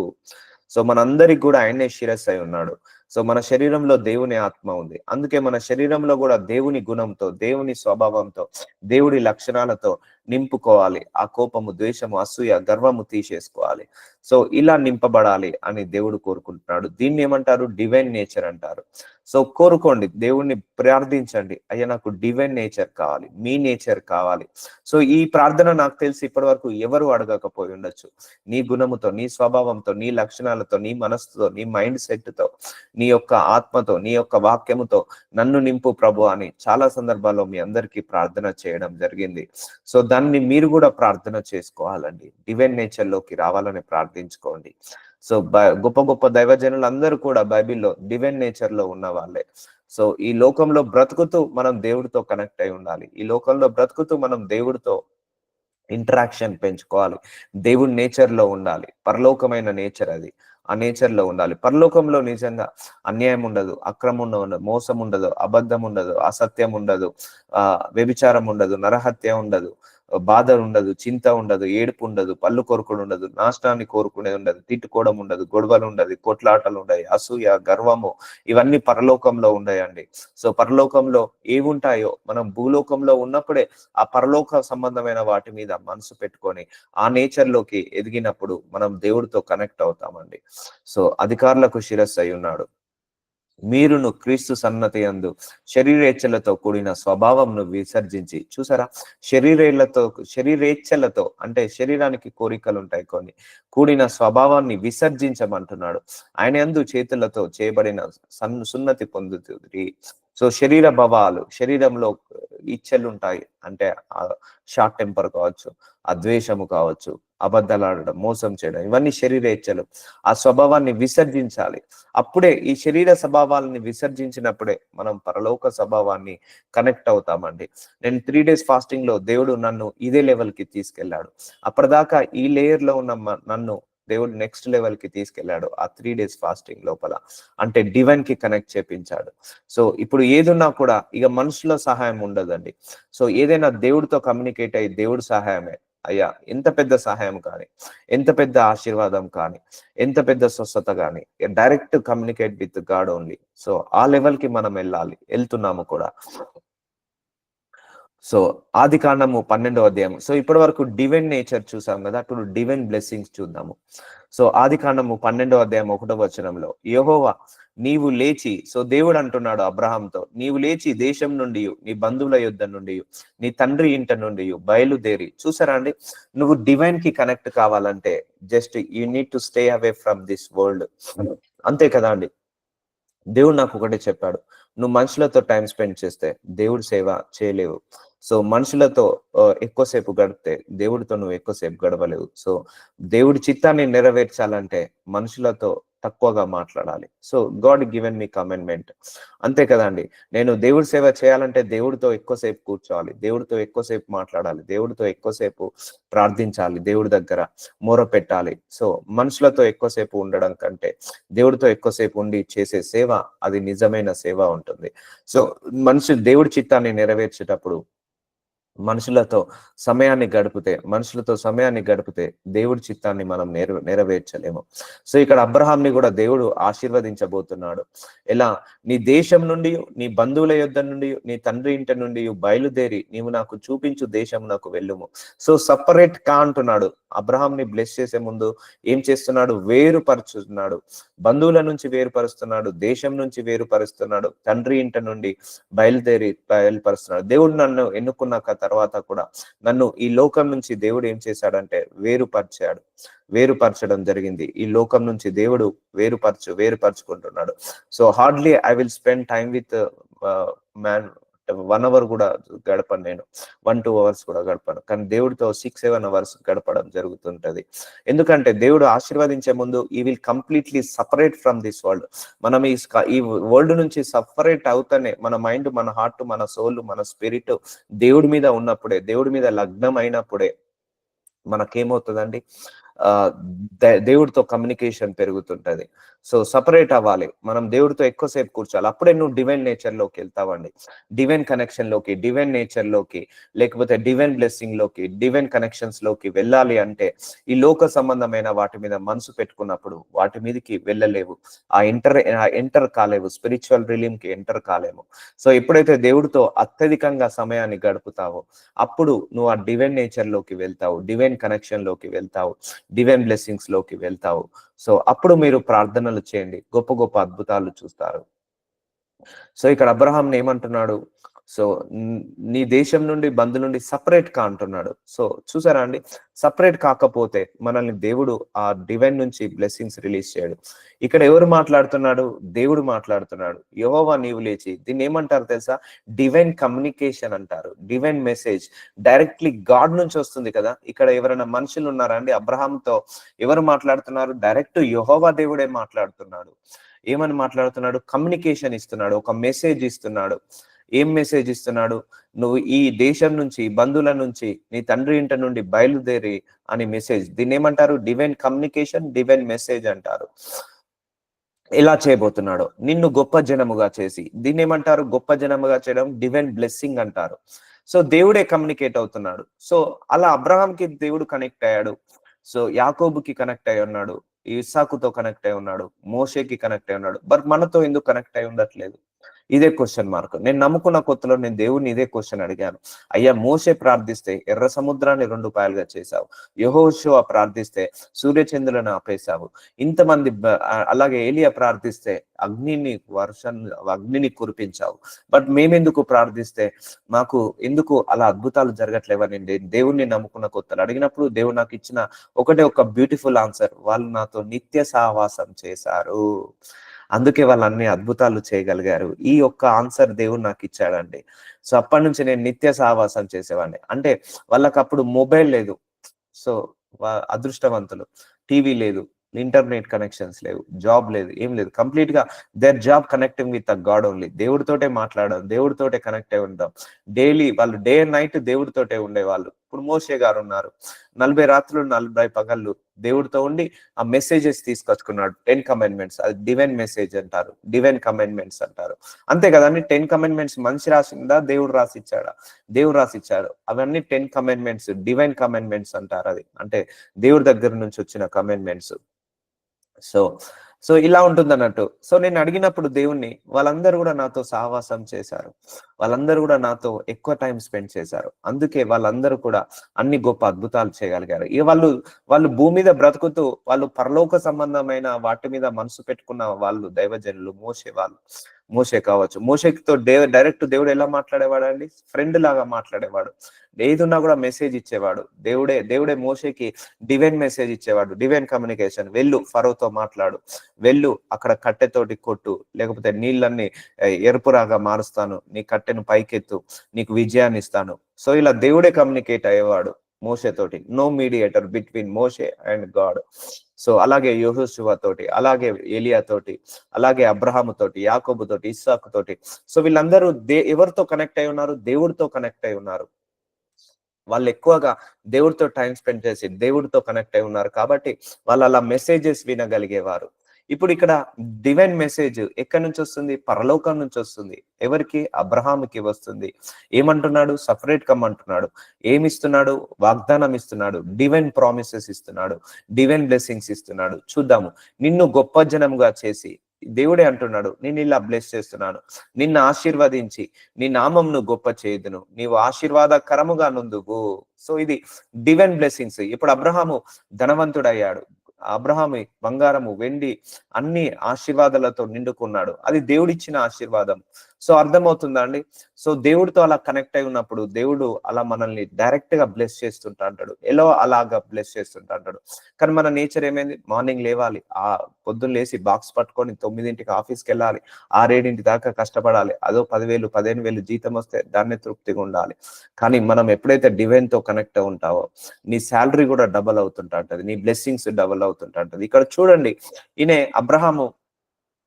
సో మనందరికి కూడా ఆయనే శిరస్సు అయి ఉన్నాడు. సో మన శరీరంలో దేవుని ఆత్మ ఉంది, అందుకే మన శరీరంలో కూడా దేవుని గుణంతో, దేవుని స్వభావంతో, దేవుడి లక్షణాలతో నింపుకోవాలి. ఆ కోపము, ద్వేషము, అసూయ, గర్వము తీసేసుకోవాలి. సో ఇలా నింపబడాలి అని దేవుడు కోరుకుంటున్నాడు. దీన్ని ఏమంటారు? డివైన్ నేచర్ అంటారు. సో కోరుకోండి, దేవుణ్ణి ప్రార్థించండి, అయ్యా నాకు డివైన్ నేచర్ కావాలి, మీ నేచర్ కావాలి. సో ఈ ప్రార్థన నాకు తెలిసి ఇప్పటి వరకు ఎవరు అడగకపోయి ఉండొచ్చు. నీ గుణముతో, నీ స్వభావంతో, నీ లక్షణాలతో, నీ మనస్సుతో, నీ మైండ్ సెట్ తో, నీ నీ యొక్క ఆత్మతో, నీ యొక్క వాక్యముతో నన్ను నింపు ప్రభు అని చాలా సందర్భాల్లో మీ అందరికీ ప్రార్థన చేయడం జరిగింది. సో దాన్ని మీరు కూడా ప్రార్థన చేసుకోవాలండి. డివైన్ నేచర్ లోకి రావాలని ప్రార్థించుకోండి. సో గొప్ప గొప్ప దైవజనులు అందరూ కూడా బైబిల్లో డివైన్ నేచర్ లో ఉన్న వాళ్ళే. సో ఈ లోకంలో బ్రతుకుతూ మనం దేవుడితో కనెక్ట్ అయి ఉండాలి. ఈ లోకంలో బ్రతుకుతూ మనం దేవుడితో ఇంటరాక్షన్ పెంచుకోవాలి. దేవుడి నేచర్ లో ఉండాలి. పరలోకమైన నేచర్ అది. ఆ నేచర్ లో ఉండాలి. పరలోకంలో నిజంగా అన్యాయం ఉండదు, అక్రమం ఉండదు, మోసం ఉండదు, అబద్ధం ఉండదు, అసత్యం ఉండదు, వ్యభిచారం ఉండదు, నరహత్య ఉండదు, బాధ ఉండదు, చింత ఉండదు, ఏడుపు ఉండదు, పళ్ళు కొరుకుడు ఉండదు, నాశనాన్ని కోరుకునేది ఉండదు, తిట్టుకోవడం ఉండదు, గొడవలు ఉండదు, కొట్లాటలు ఉండవు, అసూయ, గర్వము ఇవన్నీ పరలోకంలో ఉండయండి. సో పరలోకంలో ఏముంటాయో మనం భూలోకంలో ఉన్నప్పుడే ఆ పరలోక సంబంధమైన వాటి మీద మనసు పెట్టుకొని ఆ నేచర్ లోకి ఎదిగినప్పుడు మనం దేవుడితో కనెక్ట్ అవుతామండి. సో అధికారులకు శిరస్సు అయి ఉన్నాడు. మీరును క్రీస్తు సన్నతి యందు శరీరేచ్ఛలతో కూడిన స్వభావంను విసర్జించి, చూసారా, శరీరేచ్ఛలతో అంటే శరీరానికి కోరికలు ఉంటాయి కొన్ని, కూడిన స్వభావాన్ని విసర్జించమంటున్నాడు. ఆయన యందు చేతులతో చేయబడిన సున్నతి పొందుతుంది. సో శరీర భావాలు, శరీరంలో ఇచ్ఛలు ఉంటాయి అంటే షార్ట్ టెంపర్ కావచ్చు, అద్వేషము కావచ్చు, అబద్ధాలాడడం, మోసం చేయడం, ఇవన్నీ శరీరేచ్ఛలు. ఆ స్వభావాన్ని విసర్జించాలి. అప్పుడే ఈ శరీర స్వభావాలని విసర్జించినప్పుడే మనం పరలోక స్వభావాన్ని కనెక్ట్ అవుతామండి. నేను 3 days ఫాస్టింగ్ లో దేవుడు నన్ను ఇదే లెవెల్ కి తీసుకెళ్లాడు. అప్పటిదాకా ఈ లేయర్ లో ఉన్న నన్ను దేవుడు నెక్స్ట్ లెవెల్ కి తీసుకెళ్లాడు ఆ 3 days ఫాస్టింగ్ లోపల. అంటే డివైన్ కి కనెక్ట్ చేపించాడు. సో ఇప్పుడు ఏదున్నా కూడా ఇక మనుషుల సహాయం ఉండదండి. సో ఏదైనా దేవుడితో కమ్యూనికేట్ అయ్యి దేవుడి సహాయమే. అయ్యా ఎంత పెద్ద సహాయం కానీ, ఎంత పెద్ద ఆశీర్వాదం కానీ, ఎంత పెద్ద స్వస్థత కానీ, direct communicate with God only. So ఆ లెవెల్ కి మనం వెళ్తున్నాము కూడా. సో ఆదికాండము 12వ అధ్యాయం. సో ఇప్పటి వరకు డివైన్ నేచర్ చూసాం కదా, ఇప్పుడు డివైన్ బ్లెస్సింగ్స్ చూద్దాము. సో ఆదికాండము 12వ అధ్యాయం 1వ వచనంలో, యెహోవా నీవు లేచి, సో దేవుడు అంటున్నాడు అబ్రహాంతో, నీవు లేచి దేశం నుండి, నీ బంధువుల యొద్ద నుండి, నీ తండ్రి ఇంట నుండి బయలుదేరి. చూసారా అండి, నువ్వు డివైన్ కి కనెక్ట్ కావాలంటే just you need to stay away from this world. అంతే కదా అండి. దేవుడు నాకు ఒకటే చెప్పాడు, నువ్వు మనుషులతో టైం స్పెండ్ చేస్తే దేవుడి సేవ చేయలేవు. సో మనుషులతో ఎక్కువసేపు గడిపితే దేవుడితో నువ్వు ఎక్కువసేపు గడవలేవు. సో దేవుడి చిత్తాన్ని నెరవేర్చాలంటే మనుషులతో తక్కువగా మాట్లాడాలి. So God given me commitment. అంతే కదండి. నేను దేవుడి సేవ చేయాలంటే దేవుడితో ఎక్కువసేపు కూర్చోవాలి, దేవుడితో ఎక్కువసేపు మాట్లాడాలి, దేవుడితో ఎక్కువసేపు ప్రార్థించాలి, దేవుడి దగ్గర మొర పెట్టాలి. సో మనుషులతో ఎక్కువసేపు ఉండడం కంటే దేవుడితో ఎక్కువసేపు ఉండి చేసే సేవ అది నిజమైన సేవ ఉంటుంది. సో దేవుడి చిత్తాన్ని నెరవేర్చేటప్పుడు మనుషులతో సమయాన్ని గడిపితే దేవుడి చిత్తాన్ని మనం నెరవేర్చలేము. సో ఇక్కడ అబ్రహాంని కూడా దేవుడు ఆశీర్వదించబోతున్నాడు. ఎలా? నీ దేశం నుండి, నీ బంధువుల యొద్ద నుండి, నీ తండ్రి ఇంట నుండి బయలుదేరి నీవు నాకు చూపించు దేశం నాకు వెళ్ళుము. సో సపరేట్ కా అంటున్నాడు. అబ్రహాంని బ్లెస్ చేసే ముందు ఏం చేస్తున్నాడు? వేరుపరుచుతున్నాడు. బంధువుల నుంచి వేరుపరుస్తున్నాడు, దేశం నుంచి వేరుపరుస్తున్నాడు, తండ్రి ఇంట నుండి బయలుపరుస్తున్నాడు. దేవుడు నన్ను ఎన్నుకున్నాక తర్వాత కూడా నన్ను ఈ లోకం నుంచి దేవుడు ఏం చేశాడంటే వేరుపరచడం జరిగింది. ఈ లోకం నుంచి దేవుడు వేరుపరుచుకుంటున్నాడు. So hardly I will spend time with man 1 hour కూడా గడపను, నేను 1-2 hours కూడా గడపను. కానీ దేవుడితో 6-7 hours గడపడం జరుగుతుంటది. ఎందుకంటే దేవుడు ఆశీర్వదించే ముందు ఈ will completely separate from this world. మనం ఈ వరల్డ్ నుంచి సపరేట్ అవుతానే మన మైండ్, మన హార్ట్, మన సోల్, మన స్పిరిట్ దేవుడి మీద ఉన్నప్పుడే, దేవుడి మీద లగ్నం అయినప్పుడే మనకేమవుతుందండి, దేవుడితో కమ్యూనికేషన్ పెరుగుతుంటది. సో సపరేట్ అవ్వాలి, మనం దేవుడితో ఎక్కువసేపు కూర్చోవాలి. అప్పుడే నువ్వు డివైన్ నేచర్ లోకి వెళ్తావండి. డివైన్ కనెక్షన్ లోకి, డివైన్ నేచర్ లోకి, లేకపోతే డివైన్ బ్లెస్సింగ్ లోకి, డివైన్ కనెక్షన్స్ లోకి వెళ్ళాలి అంటే ఈ లోక సంబంధమైన వాటి మీద మనసు పెట్టుకున్నప్పుడు వాటి మీదకి వెళ్ళలేవు, ఎంటర్ కాలేవు, స్పిరిచువల్ రిలీమ్ కి ఎంటర్ కాలేము. సో ఎప్పుడైతే దేవుడితో అత్యధికంగా సమయాన్ని గడుపుతావో అప్పుడు నువ్వు ఆ డివైన్ నేచర్ లోకి వెళ్తావు, డివైన్ కనెక్షన్ లోకి వెళ్తావు, డివైన్ బ్లెస్సింగ్స్ లోకి వెళ్తావు. సో అప్పుడు మీరు ప్రార్థనలు చేయండి, గొప్ప గొప్ప అద్భుతాలు చూస్తారు. సో ఇక్కడ అబ్రహాంని ఏమంటున్నాడు? సో నీ దేశం నుండి బంధు నుండి సపరేట్ కా అంటున్నాడు. సో చూసారా అండి, సపరేట్ కాకపోతే మనల్ని దేవుడు ఆ డివైన్ నుంచి బ్లెస్సింగ్స్ రిలీజ్ చేయడు. ఇక్కడ ఎవరు మాట్లాడుతున్నాడు? దేవుడు మాట్లాడుతున్నాడు. యెహోవా నీవు లేచి, దీన్ని ఏమంటారు తెలుసా? డివైన్ కమ్యూనికేషన్ అంటారు, డివైన్ మెసేజ్. డైరెక్ట్లీ గాడ్ నుంచి వస్తుంది కదా. ఇక్కడ ఎవరైనా మనుషులు ఉన్నారా అండి? అబ్రహాంతో ఎవరు మాట్లాడుతున్నారు? డైరెక్ట్ యెహోవా దేవుడే మాట్లాడుతున్నాడు. ఏమని మాట్లాడుతున్నాడు? కమ్యూనికేషన్ ఇస్తున్నాడు, ఒక మెసేజ్ ఇస్తున్నాడు. ఏం మెసేజ్ ఇస్తున్నాడు? నువ్వు ఈ దేశం నుంచి, బంధువుల నుంచి, నీ తండ్రి ఇంట నుండి బయలుదేరి అని మెసేజ్. దీన్ని ఏమంటారు? డివైన్ కమ్యూనికేషన్, డివైన్ మెసేజ్ అంటారు. ఎలా చేయబోతున్నాడో, నిన్ను గొప్ప జనముగా చేసి, దీన్ని ఏమంటారు? గొప్ప జనముగా చేయడం, డివైన్ బ్లెస్సింగ్ అంటారు. సో దేవుడే కమ్యూనికేట్ అవుతున్నాడు. సో అలా అబ్రహాంకి దేవుడు కనెక్ట్ అయ్యాడు. సో యాకోబుకి కనెక్ట్ అయి ఉన్నాడు, ఇస్సాకుతో కనెక్ట్ అయి ఉన్నాడు, మోషేకి కనెక్ట్ అయి ఉన్నాడు. బట్ మనతో ఎందుకు కనెక్ట్ అయి ఉండట్లేదు? ఇదే క్వశ్చన్ మార్క్. నేను నమ్ముకున్న కొత్తలో నేను దేవుడిని ఇదే క్వశ్చన్ అడిగాను. అయ్యా, మోషే ప్రార్థిస్తే ఎర్ర సముద్రాన్ని 2 పాయలుగా చేశావు. యెహోషువ ప్రార్థిస్తే సూర్యచంద్రులను ఆపేశావు. ఇంతమంది అలాగే ఏలియా ప్రార్థిస్తే అగ్నిని కురిపించావు. బట్ మేమెందుకు ప్రార్థిస్తే మాకు ఎందుకు అలా అద్భుతాలు జరగట్లేవని దేవుణ్ణి నమ్ముకున్న కొత్తలు అడిగినప్పుడు దేవుడు నాకు ఇచ్చిన ఒకటే ఒక బ్యూటిఫుల్ ఆన్సర్: వాళ్ళు నాతో నిత్య సహవాసం చేశారు, అందుకే వాళ్ళు అన్ని అద్భుతాలు చేయగలిగారు. ఈ ఒక్క ఆన్సర్ దేవుడు నాకు ఇచ్చాడండి. సో అప్పటి నుంచి నేను నిత్య సహవాసం చేసేవాడిని. అంటే వాళ్ళకి అప్పుడు మొబైల్ లేదు, సో అదృష్టవంతులు. టీవీ లేదు, ఇంటర్నెట్ కనెక్షన్స్ లేవు, జాబ్ లేదు, ఏం లేదు. కంప్లీట్ గా their job connecting with the God only. దేవుడితోటే మాట్లాడడం, దేవుడితోటే కనెక్ట్ అయి ఉంటాం. డైలీ వాళ్ళు డే అండ్ నైట్ దేవుడితోటే ఉండేవాళ్ళు. ఇప్పుడు మోషే గారు ఉన్నారు, 40 రాత్రులు 40 పగళ్ళు దేవుడితో ఉండి ఆ మెసేజెస్ తీసుకొచ్చుకున్నాడు. 10 కమాండ్మెంట్స్, అది డివైన్ మెసేజ్ అంటారు, డివైన్ కమాండ్మెంట్స్ అంటారు. అంతే కదండి. 10 కమాండ్మెంట్స్ మనిషి రాసిందా, దేవుడు రాసిచ్చాడా? దేవుడు రాసిచ్చాడు. అవన్నీ 10 కమాండ్మెంట్స్ డివైన్ కమాండ్మెంట్స్ అంటారు. అది అంటే దేవుడి దగ్గర నుంచి వచ్చిన కమాండ్మెంట్స్. సో ఇలా ఉంటుంది అన్నట్టు. సో నేను అడిగినప్పుడు దేవుణ్ణి, వాళ్ళందరూ కూడా నాతో సహవాసం చేశారు, వాళ్ళందరూ కూడా నాతో ఎక్కువ టైం స్పెండ్ చేశారు. అందుకే వాళ్ళందరూ కూడా అన్ని గొప్ప అద్భుతాలు చేయగలిగారు. ఇక వాళ్ళు భూమి మీద బ్రతుకుతూ వాళ్ళు పరలోక సంబంధమైన వాటి మీద మనసు పెట్టుకున్న వాళ్ళు దైవజనులు. మోషే కావచ్చు. మోషేతో డైరెక్ట్ దేవుడు ఎలా మాట్లాడేవాడు అండి? ఫ్రెండ్ లాగా మాట్లాడేవాడు. ఏదున్నా కూడా మెసేజ్ ఇచ్చేవాడు. దేవుడే మోషేకి డివైన్ మెసేజ్ ఇచ్చేవాడు, డివైన్ కమ్యూనికేషన్. వెళ్ళు, ఫరోతో మాట్లాడు, వెళ్ళు, అక్కడ కట్టెతోటి కొట్టు, లేకపోతే నీళ్ళన్ని ఎరుపురాగా మారుస్తాను, నీ కట్టెను పైకెత్తు, నీకు విజయాన్ని ఇస్తాను. సో ఇలా దేవుడే కమ్యూనికేట్ అయ్యేవాడు మోషే తోటి. నో మీడియేటర్ బిట్వీన్ మోషే అండ్ గాడ్. సో అలాగే యెహోషువ తోటి, అలాగే ఏలియా తోటి, అలాగే అబ్రహాము తోటి, యాకోబు తోటి, ఇస్సాకు తోటి. సో వీళ్ళందరూ ఎవరితో కనెక్ట్ అయి ఉన్నారు? దేవుడితో కనెక్ట్ అయి ఉన్నారు. వాళ్ళు ఎక్కువగా దేవుడితో టైం స్పెండ్ చేసి దేవుడితో కనెక్ట్ అయి ఉన్నారు కాబట్టి వాళ్ళు అలా మెసేజెస్ వినగలిగేవారు. ఇప్పుడు ఇక్కడ డివైన్ మెసేజ్ ఎక్కడి నుంచి వస్తుంది? పరలోకం నుంచి వస్తుంది. ఎవరికి? అబ్రహాముకి వస్తుంది. ఏమంటున్నాడు? సపరేట్ కమ్మంటున్నాడు. ఏమిస్తున్నాడు? వాగ్దానం ఇస్తున్నాడు, డివైన్ ప్రామిసెస్ ఇస్తున్నాడు, డివైన్ బ్లెస్సింగ్స్ ఇస్తున్నాడు. చూద్దాము. నిన్ను గొప్ప జనముగా చేసి, దేవుడే అంటున్నాడు, నేను ఇలా బ్లెస్ చేస్తున్నాను, నిన్ను ఆశీర్వదించి నీ నామంను గొప్ప చేయుదును, నీవు ఆశీర్వాదకరముగా నుందువు. సో ఇది డివైన్ బ్లెస్సింగ్స్. ఇప్పుడు అబ్రహాము ధనవంతుడయ్యాడు. అబ్రహాము బంగారము, వెండి, అన్ని ఆశీర్వాదాలతో నిండుకున్నాడు. అది దేవుడిచ్చిన ఆశీర్వాదం. సో అర్థమవుతుందా అండి? సో దేవుడితో అలా కనెక్ట్ అయి ఉన్నప్పుడు దేవుడు అలా మనల్ని డైరెక్ట్ గా బ్లెస్ చేస్తుంటా అంటాడు. ఎలా అలాగా బ్లెస్ చేస్తుంటా అంటాడు. కానీ మన నేచర్ ఏమైంది? మార్నింగ్ లేవాలి, పొద్దున్న లేసి బాక్స్ పట్టుకొని 9ంటికి ఆఫీస్కి వెళ్ళాలి, 6-7 దాకా కష్టపడాలి, అదో 10,000 15,000 జీతం వస్తే దాన్నే తృప్తిగా ఉండాలి. కానీ మనం ఎప్పుడైతే డివైన్ తో కనెక్ట్ అయి ఉంటావో నీ శాలరీ కూడా డబల్ అవుతుంటా ఉంటది, నీ బ్లెస్సింగ్స్ డబల్ అవుతుంటా ఉంటది. ఇక్కడ చూడండి, ఈయన అబ్రహాము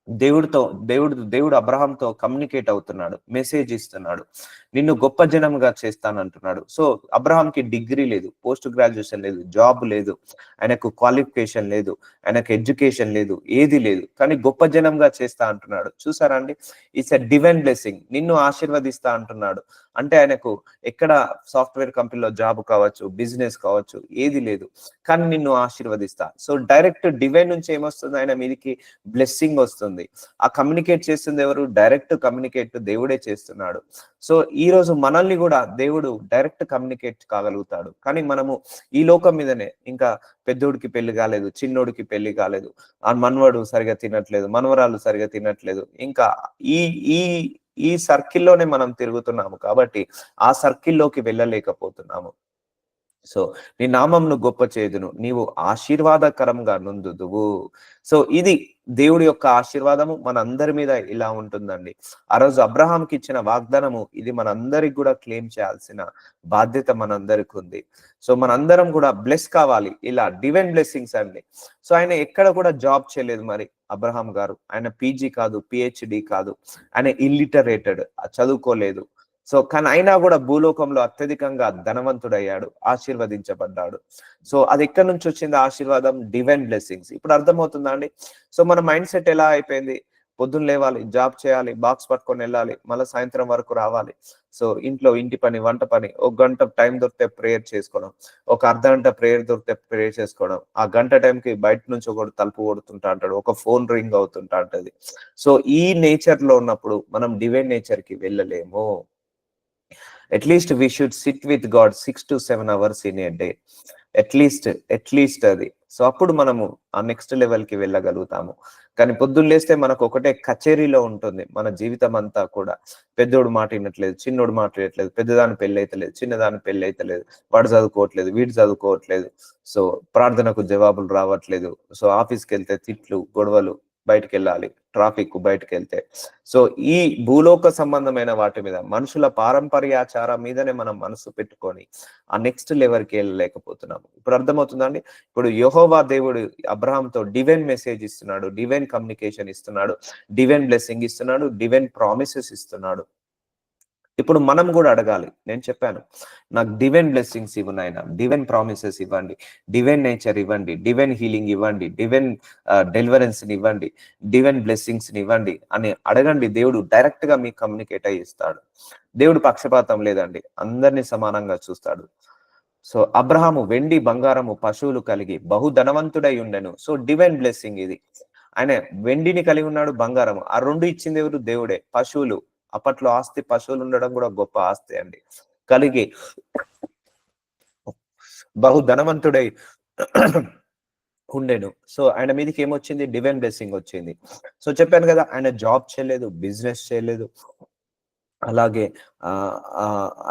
దేవుడు అబ్రహాంతో కమ్యూనికేట్ అవుతున్నాడు, మెసేజ్ ఇస్తున్నాడు, నిన్ను గొప్ప జనముగా చేస్తానంటున్నాడు. సో అబ్రహాంకి డిగ్రీ లేదు, పోస్ట్ గ్రాడ్యుయేషన్ లేదు, జాబ్ లేదు, ఆయనకు క్వాలిఫికేషన్ లేదు, ఆయనకు ఎడ్యుకేషన్ లేదు, ఏది లేదు, కానీ గొప్ప జనంగా చేస్తా అంటున్నాడు. చూసారా అండి? It's a divine blessing. నిన్ను ఆశీర్వదిస్తా అంటున్నాడు. అంటే ఆయనకు ఎక్కడ సాఫ్ట్వేర్ కంపెనీలో జాబ్ కావచ్చు, బిజినెస్ కావచ్చు, ఏది లేదు, కానీ నిన్ను ఆశీర్వదిస్తా. సో డైరెక్ట్ డివైన్ నుంచి ఏమొస్తుంది? ఆయన మీదకి బ్లెస్సింగ్ వస్తుంది. ఆ కమ్యూనికేట్ చేస్తుంది ఎవరు? డైరెక్ట్ కమ్యూనికేట్ దేవుడే చేస్తున్నాడు. సో ఈ రోజు మనల్ని కూడా దేవుడు డైరెక్ట్ కమ్యూనికేట్ కాగలుగుతాడు. కానీ మనము ఈ లోకం మీదనే, ఇంకా పెద్దోడికి పెళ్లి కాలేదు, చిన్నోడికి పెళ్లి కాలేదు, ఆ మనవడు సరిగా తినట్లేదు, మనవరాలు సరిగా తినట్లేదు, ఇంకా ఈ ఈ ఈ సర్కిల్లోనే మనం తిరుగుతున్నాము కాబట్టి ఆ సర్కిల్లోకి వెళ్ళలేకపోతున్నాము. సో నీ నామంను గొప్ప చేదును, నీవు ఆశీర్వాదకరంగా నుందుదువు. సో ఇది దేవుడి యొక్క ఆశీర్వాదము మనందరి మీద ఇలా ఉంటుందండి. ఆ రోజు అబ్రహాంకి ఇచ్చిన వాగ్దానము ఇది మనందరికి కూడా క్లెయిమ్ చేయాల్సిన బాధ్యత మనందరికి ఉంది. సో మనందరం కూడా బ్లెస్ కావాలి, ఇలా డివైన్ బ్లెస్సింగ్స్ అండి. సో ఆయన ఎక్కడ కూడా జాబ్ చేయలేదు మరి అబ్రహాం గారు. ఆయన పీజీ కాదు, పిహెచ్డి కాదు, ఆయన ఇల్లిటరేటెడ్, చదువుకోలేదు. సో కానీ అయినా కూడా భూలోకంలో అత్యధికంగా ధనవంతుడయ్యాడు, ఆశీర్వదించబడ్డాడు. సో అది ఎక్కడి నుంచి వచ్చింది ఆశీర్వాదం? Divine blessings. ఇప్పుడు అర్థమవుతుందా అండి? సో మన మైండ్ సెట్ ఎలా అయిపోయింది? పొద్దున్న లేవాలి, జాబ్ చేయాలి, బాక్స్ పట్టుకొని వెళ్ళాలి, మళ్ళీ సాయంత్రం వరకు రావాలి. సో ఇంట్లో ఇంటి పని, వంట పని, ఒక గంట టైం దొరికితే ప్రేయర్ చేసుకోవడం, ఒక అర్ధ గంట ప్రేయర్ దొరికితే ప్రేయర్ చేసుకోవడం, ఆ గంట టైంకి బయట నుంచి ఒకటి తలుపు కొడుతుంటా అంటాడు, ఒక ఫోన్ రింగ్ అవుతుంటా అంటది. సో ఈ నేచర్ లో ఉన్నప్పుడు మనం డివైన్ నేచర్ కి వెళ్ళలేము. At least we should SIT with God 6 to 7 hours in a day, at least అది. సో అప్పుడు మనము ఆ నెక్స్ట్ లెవెల్ కి వెళ్ళగలుగుతాము. కానీ పొద్దున్న లేస్తే మనకు ఒకటే కచేరీలో ఉంటుంది మన జీవితం అంతా కూడా. పెద్దోడు మాట వినట్లేదు, చిన్నోడు మాట వినట్లేదు, పెద్దదాని పెళ్లి అయితలేదు, చిన్నదాని పెళ్లి అయితలేదు, వాడు చదువుకోవట్లేదు, వీడు చదువుకోవట్లేదు. సో ప్రార్థనకు జవాబులు రావట్లేదు. సో ఆఫీస్కి వెళ్తే తిట్లు, గొడవలు, బయటకు వెళ్ళాలి, ట్రాఫిక్, బయటకు వెళ్తే. సో ఈ భూలోక సంబంధమైన వాటి మీద, మనుషుల పారంపర్యాచారం మీదనే మనం మనసు పెట్టుకొని ఆ నెక్స్ట్ లెవెల్కి వెళ్ళలేకపోతున్నాము. ఇప్పుడు అర్థమవుతుందండి? ఇప్పుడు యెహోవా దేవుడు అబ్రహాంతో డివైన్ మెసేజ్ ఇస్తున్నాడు, డివైన్ కమ్యూనికేషన్ ఇస్తున్నాడు, డివైన్ బ్లెస్సింగ్ ఇస్తున్నాడు, డివైన్ ప్రామిసెస్ ఇస్తున్నాడు. ఇప్పుడు మనం కూడా అడగాలి. నేను చెప్పాను, నాకు డివైన్ బ్లెస్సింగ్స్ ఇవ్వు నాయన, డివైన్ ప్రామిసెస్ ఇవ్వండి, డివైన్ నేచర్ ఇవ్వండి, డివైన్ హీలింగ్ ఇవ్వండి, డివైన్ డెలివరెన్స్ ని ఇవ్వండి, డివైన్ బ్లెస్సింగ్స్ ని ఇవ్వండి అని అడగండి. దేవుడు డైరెక్ట్ గా మీకు కమ్యూనికేట్ అయ్యి ఇస్తాడు. దేవుడు పక్షపాతం లేదండి, అందరినీ సమానంగా చూస్తాడు. సో అబ్రహాము వెండి బంగారము పశువులు కలిగి బహుధనవంతుడై ఉండెను. సో డివైన్ బ్లెస్సింగ్ ఇది. ఆయన వెండిని కలిగి ఉన్నాడు, బంగారము, ఆ రెండు ఇచ్చింది ఎవరు? దేవుడే. పశువులు, అప్పట్లో ఆస్తి పశువులు ఉండడం కూడా గొప్ప ఆస్తి అండి, కలిగి బహుధనవంతుడై ఉండేను. సో ఆయన మీదకి ఏమొచ్చింది? డివైన్ బ్లెస్సింగ్ వచ్చింది. సో చెప్పాను కదా, ఆయన జాబ్ చేయలేదు, బిజినెస్ చేయలేదు, అలాగే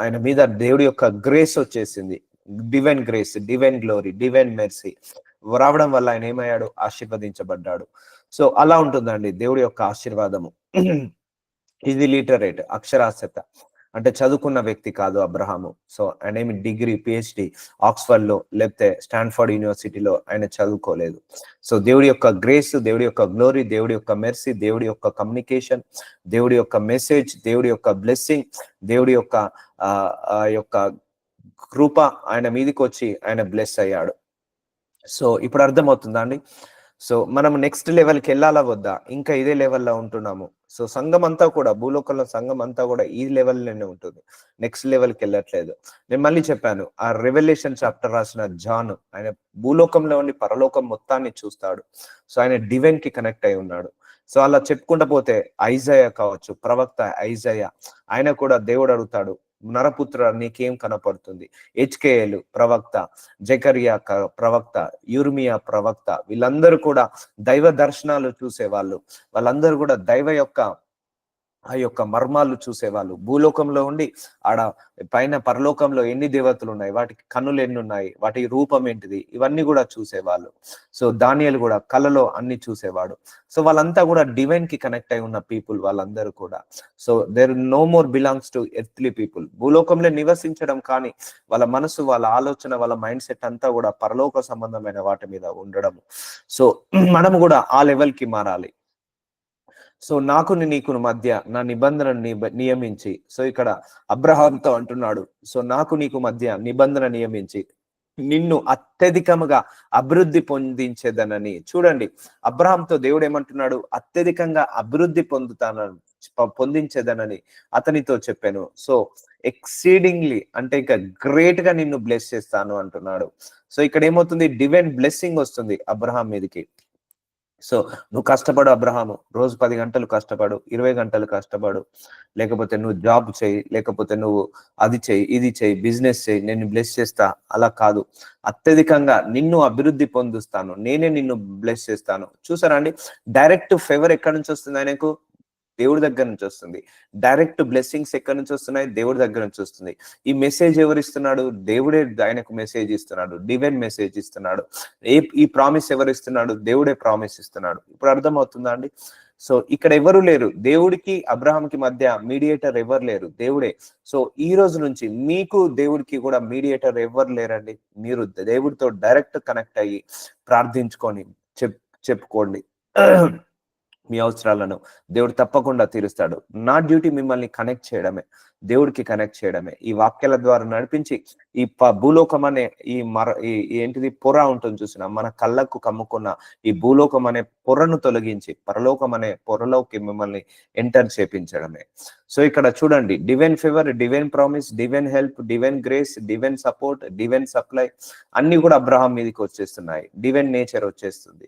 ఆయన మీద దేవుడి యొక్క గ్రేస్ వచ్చేసింది. Divine grace, divine glory, divine mercy రావడం వల్ల ఆయన ఏమయ్యాడు? ఆశీర్వదించబడ్డాడు. సో అలా ఉంటుందండి దేవుడి యొక్క ఆశీర్వాదము. ఇది లిటరేట్, అక్షరాస్యత, అంటే చదువుకున్న వ్యక్తి కాదు అబ్రహాము. సో ఆయన ఏమి డిగ్రీ, పిహెచ్డి ఆక్స్ఫర్డ్ లో లేకపోతే స్టాన్ఫర్డ్ యూనివర్సిటీలో ఆయన చదువుకోలేదు. సో దేవుడి యొక్క గ్రేస్, దేవుడి యొక్క గ్లోరీ, దేవుడి యొక్క మెర్సీ, దేవుడి యొక్క కమ్యూనికేషన్, దేవుడి యొక్క మెసేజ్, దేవుడి యొక్క బ్లెస్సింగ్, దేవుడి యొక్క యొక్క కృప ఆయన మీదకి వచ్చి ఆయన బ్లెస్ అయ్యాడు. సో ఇప్పుడు అర్థమవుతుందా అండి? సో మనం నెక్స్ట్ లెవెల్కి వెళ్ళాలా వద్దా? ఇంకా ఇదే లెవెల్లో ఉంటున్నాము. సో సంఘం అంతా కూడా, భూలోకంలో సంఘం అంతా కూడా ఈ లెవెల్లోనే ఉంటుంది, నెక్స్ట్ లెవెల్కి వెళ్ళట్లేదు. నేను మళ్ళీ చెప్పాను, ఆ రెవల్యూషన్ చాప్టర్ రాసిన జాన్, ఆయన భూలోకంలో ఉండి పరలోకం మొత్తాన్ని చూస్తాడు. సో ఆయన డివైన్ కి కనెక్ట్ అయి ఉన్నాడు. సో అలా చెప్పుకుంటూ పోతే ఐజయా కావచ్చు, ప్రవక్త ఐజయా, ఆయన కూడా దేవుడు అడుగుతాడు, నరపుత్ర నీకేం కనపడుతుంది? హెచ్కేఎల్ ప్రవక్త, జకరియా ప్రవక్త, యూర్మియా ప్రవక్త, వీళ్ళందరూ కూడా దైవ దర్శనాలు చూసేవాళ్ళు. వాళ్ళందరూ కూడా దైవ యొక్క ఆ యొక్క మర్మాలు చూసేవాళ్ళు. భూలోకంలో ఉండి ఆడ పైన పరలోకంలో ఎన్ని దేవతలు ఉన్నాయి, వాటికి కన్నులు ఎన్ని ఉన్నాయి, వాటి రూపం ఏంటిది, ఇవన్నీ కూడా చూసేవాళ్ళు. సో దానియేలు కూడా కలలో అన్ని చూసేవాడు. సో వాళ్ళంతా కూడా డివైన్ కి కనెక్ట్ అయి ఉన్న పీపుల్ వాళ్ళందరూ కూడా. So there no more belongs to earthly people. భూలోకంలో నివసించడం కానీ వాళ్ళ మనసు, వాళ్ళ ఆలోచన, వాళ్ళ మైండ్ సెట్ అంతా కూడా పరలోక సంబంధమైన వాటి మీద ఉండడం. సో మనం కూడా ఆ లెవెల్ కి మారాలి. సో నాకు నీకు మధ్య నా నిబంధనని నియమించి, సో ఇక్కడ అబ్రహాంతో అంటున్నాడు, సో నాకు నీకు మధ్య నిబంధన నియమించి నిన్ను అత్యధికముగా అభివృద్ధి పొందించేదనని. చూడండి, అబ్రహాంతో దేవుడు ఏమంటున్నాడు? అత్యధికంగా అభివృద్ధి పొందించేదనని అతనితో చెప్పాను. సో ఎక్సీడింగ్లీ అంటే ఇంకా గ్రేట్ గా నిన్ను బ్లెస్ చేస్తాను అంటున్నాడు. సో ఇక్కడ ఏమవుతుంది? డివైన్ బ్లెస్సింగ్ వస్తుంది అబ్రహాం మీదకి. సో నువ్వు కష్టపడు అబ్రహాము, రోజు 10 గంటలు కష్టపడు, 20 గంటలు కష్టపడు, లేకపోతే నువ్వు జాబ్ చేయి, లేకపోతే నువ్వు అది చేయి, ఇది చేయి, బిజినెస్ చేయి, నేను బ్లెస్ చేస్తా. అలా కాదు, అత్యధికంగా నిన్ను అభివృద్ధి పొందుస్తాను, నేనే నిన్ను బ్లెస్ చేస్తాను. చూసారా అండి? డైరెక్ట్ ఫేవర్ ఎక్కడి నుంచి వస్తుంది ఆయనకు? దేవుడి దగ్గర నుంచి వస్తుంది. డైరెక్ట్ బ్లెస్సింగ్స్ ఎక్కడి నుంచి వస్తున్నాయి? దేవుడి దగ్గర నుంచి వస్తుంది. ఈ మెసేజ్ ఎవరు ఇస్తున్నాడు? దేవుడే ఆయనకు మెసేజ్ ఇస్తున్నాడు, డివైన్ మెసేజ్ ఇస్తున్నాడు. ఈ ప్రామిస్ ఎవరు ఇస్తున్నాడు? దేవుడే ప్రామిస్ ఇస్తున్నాడు. ఇప్పుడు అర్థమవుతుందా అండి? సో ఇక్కడ ఎవరు లేరు, దేవుడికి అబ్రహాంకి మధ్య మీడియేటర్ ఎవరు లేరు, దేవుడే. సో ఈ రోజు నుంచి మీకు దేవుడికి కూడా మీడియేటర్ ఎవరు లేరండి. మీరు దేవుడితో డైరెక్ట్ కనెక్ట్ అయ్యి ప్రార్థించుకొని చెప్పుకోండి మీ అవసరాలను. దేవుడు తప్పకుండా తీరుస్తాడు. నా డ్యూటీ మిమ్మల్ని కనెక్ట్ చేయడమే, దేవుడికి కనెక్ట్ చేయడమే. ఈ వాక్యాల ద్వారా నడిపించి ఈ భూలోకం అనే ఏంటిది పొర ఉంటుంది చూసిన, మన కళ్ళకు కమ్ముకున్న ఈ భూలోకం అనే పొరను తొలగించి పరలోకం అనే పొరలోకి మిమ్మల్ని ఎంటర్ చేపించడమే. సో ఇక్కడ చూడండి, divine favour, divine promise, divine help, divine grace, divine support, divine supply అన్ని కూడా అబ్రహాం మీదకి వచ్చేస్తున్నాయి. డివైన్ నేచర్ వచ్చేస్తుంది.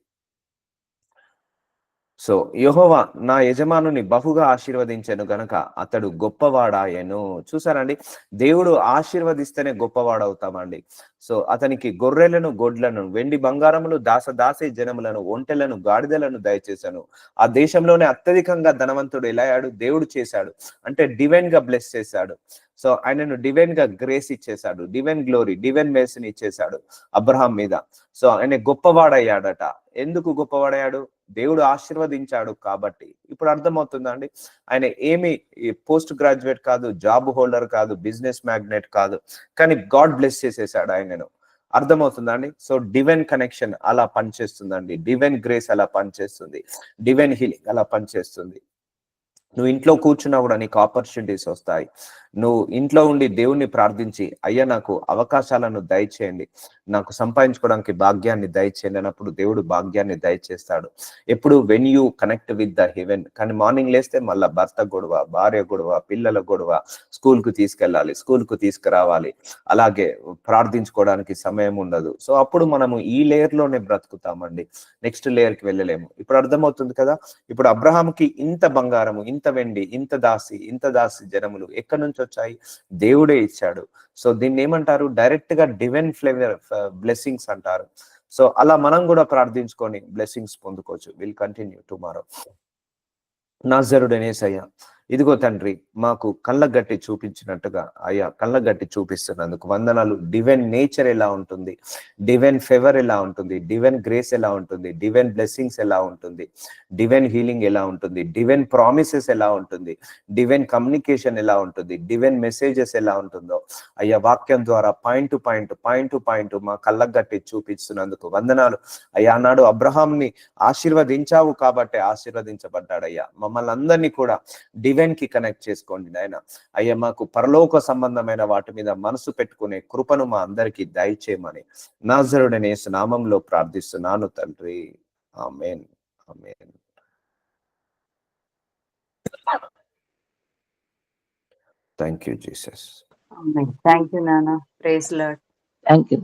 సో యెహోవా నా యజమానుని బహుగా ఆశీర్వదించెను గనక అతడు గొప్పవాడాయను. చూసారండి, దేవుడు ఆశీర్వదిస్తేనే గొప్పవాడవుతామండి. సో అతనికి గొర్రెలను, గొడ్లను, వెండి బంగారములు, దాసదాసి జనములను, ఒంటెలను, గాడిదలను దయచేశాను. ఆ దేశంలోనే అత్యధికంగా ధనవంతుడు ఎలా అయ్యాడు? దేవుడు చేశాడు. అంటే డివైన్ గా బ్లెస్ చేశాడు. సో ఆయనను డివైన్ గా గ్రేస్ ఇచ్చేశాడు, డివైన్ గ్లోరీ, డివైన్ మెర్సీని ఇచ్చేశాడు అబ్రహాం మీద. సో ఆయన గొప్పవాడయ్యాడట. ఎందుకు గొప్పవాడయ్యాడు? దేవుడు ఆశీర్వదించాడు కాబట్టి. ఇప్పుడు అర్థమవుతుందా అండి? ఆయన ఏమి పోస్ట్ గ్రాడ్యుయేట్ కాదు, జాబ్ హోల్డర్ కాదు, బిజినెస్ మ్యాగ్నెట్ కాదు, కానీ గాడ్ బ్లెస్ చేసేసాడు ఆయనను. అర్థమవుతుందా అండి? సో డివైన్ కనెక్షన్ అలా పనిచేస్తుందండి, డివైన్ గ్రేస్ అలా పనిచేస్తుంది, డివైన్ హీలింగ్ అలా పనిచేస్తుంది. నువ్వు ఇంట్లో కూర్చున్నా కూడా నీకు ఆపర్చునిటీస్ వస్తాయి. నువ్వు ఇంట్లో ఉండి దేవుణ్ణి ప్రార్థించి, అయ్యా నాకు అవకాశాలను దయచేయండి, నాకు సంపాదించుకోవడానికి భాగ్యాన్ని దయచేయండి అన్నప్పుడు దేవుడు భాగ్యాన్ని దయచేస్తాడు. ఎప్పుడు when you connect with the haven. కానీ మార్నింగ్ లేస్తే మళ్ళీ భర్త గొడవ, భార్య గొడవ, పిల్లల గొడవ, స్కూల్ కు తీసుకెళ్ళాలి, స్కూల్ కు తీసుకురావాలి, అలాగే ప్రార్థించుకోవడానికి సమయం ఉండదు. సో అప్పుడు మనము ఈ లేయర్ లోనే బ్రతుకుతామండి, నెక్స్ట్ లేయర్ కి వెళ్ళలేము. ఇప్పుడు అర్థమవుతుంది కదా? ఇప్పుడు అబ్రహాంకి ఇంత బంగారము, ఇంత వెండి, ఇంత దాసి జనములు ఎక్కడి నుంచి వచ్చాయి? దేవుడే ఇచ్చాడు. సో దీన్ని ఏమంటారు? డైరెక్ట్ గా డివైన్ ఫ్లేవర్ బ్లెస్సింగ్స్ అంటారు. సో అలా మనం కూడా ప్రార్థించుకొని బ్లెస్సింగ్స్ పొందుకోవచ్చు. Will continue tomorrow. నాజరుడైన యేసయ్య, ఇదిగో తండ్రి, మాకు కళ్ళగట్టి చూపించినట్టుగా అయ్యా కళ్ళగట్టి చూపిస్తున్నందుకు వందనాలు. డివైన్ నేచర్ ఎలా ఉంటుంది, డివైన్ ఫేవర్ ఎలా ఉంటుంది, డివైన్ గ్రేస్ ఎలా ఉంటుంది, డివైన్ బ్లెస్సింగ్స్ ఎలా ఉంటుంది, డివైన్ హీలింగ్ ఎలా ఉంటుంది, డివైన్ ప్రామిసెస్ ఎలా ఉంటుంది, డివైన్ కమ్యూనికేషన్ ఎలా ఉంటుంది, డివైన్ మెసేజెస్ ఎలా ఉంటుందో అయ్యా వాక్యం ద్వారా పాయింట్ టు పాయింట్ మా కళ్ళగట్టి చూపిస్తున్నందుకు వందనాలు. అయ్యా నాడు అబ్రహాంని ఆశీర్వదించావు కాబట్టి ఆశీర్వదించబడ్డాడయ్యా. మమ్మల్ని అందరినీ కూడా డివైన్ కి కనెక్ట్ చేసుకోండి నాయన. అయ్యా మాకు పరలోక సంబంధమైన వాటి మీద మనసు పెట్టుకునే కృపను మా అందరికీ దయచేయమని నాజరుడైన యేసు నామంలో ప్రార్థిస్తున్నాను తండ్రి. ఆమేన్, ఆమేన్. Thank you Jesus. Thank you నాన్న. Praise Lord. Thank you.